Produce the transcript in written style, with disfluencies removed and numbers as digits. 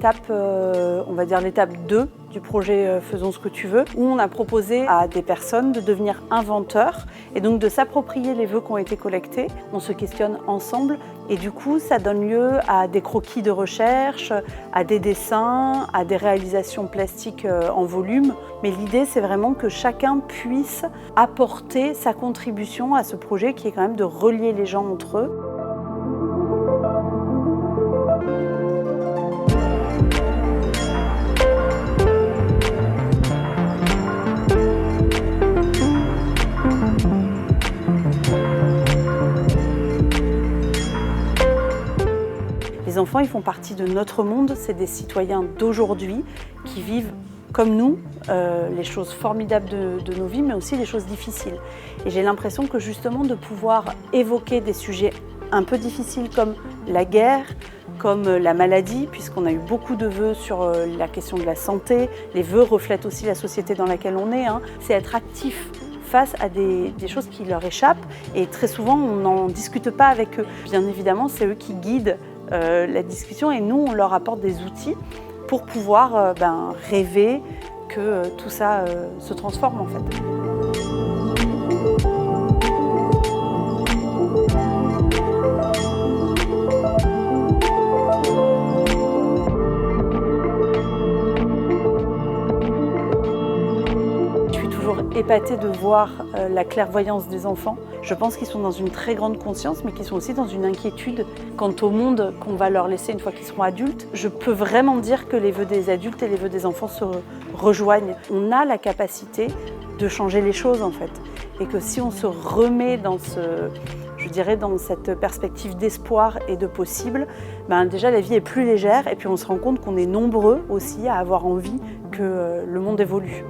l'étape, on va dire l'étape 2 du projet Faisons ce que tu veux, où on a proposé à des personnes de devenir inventeurs et donc de s'approprier les vœux qui ont été collectés. On se questionne ensemble et du coup, ça donne lieu à des croquis de recherche, à des dessins, à des réalisations plastiques en volume. Mais l'idée, c'est vraiment que chacun puisse apporter sa contribution à ce projet qui est quand même de relier les gens entre eux. Les enfants, ils font partie de notre monde, c'est des citoyens d'aujourd'hui qui vivent comme nous les choses formidables de nos vies, mais aussi les choses difficiles. Et j'ai l'impression que justement de pouvoir évoquer des sujets un peu difficiles comme la guerre, comme la maladie, puisqu'on a eu beaucoup de vœux sur la question de la santé. Les vœux reflètent aussi la société dans laquelle on est, hein. C'est être actif face à des choses qui leur échappent et très souvent on n'en discute pas avec eux. Bien évidemment, c'est eux qui guident la discussion et nous on leur apporte des outils pour pouvoir rêver que tout ça se transforme en fait. Épatée de voir la clairvoyance des enfants. Je pense qu'ils sont dans une très grande conscience, mais qu'ils sont aussi dans une inquiétude quant au monde qu'on va leur laisser une fois qu'ils seront adultes. Je peux vraiment dire que les vœux des adultes et les vœux des enfants se rejoignent. On a la capacité de changer les choses en fait. Et que si on se remet dans dans cette perspective d'espoir et de possible, déjà la vie est plus légère et puis on se rend compte qu'on est nombreux aussi à avoir envie que le monde évolue.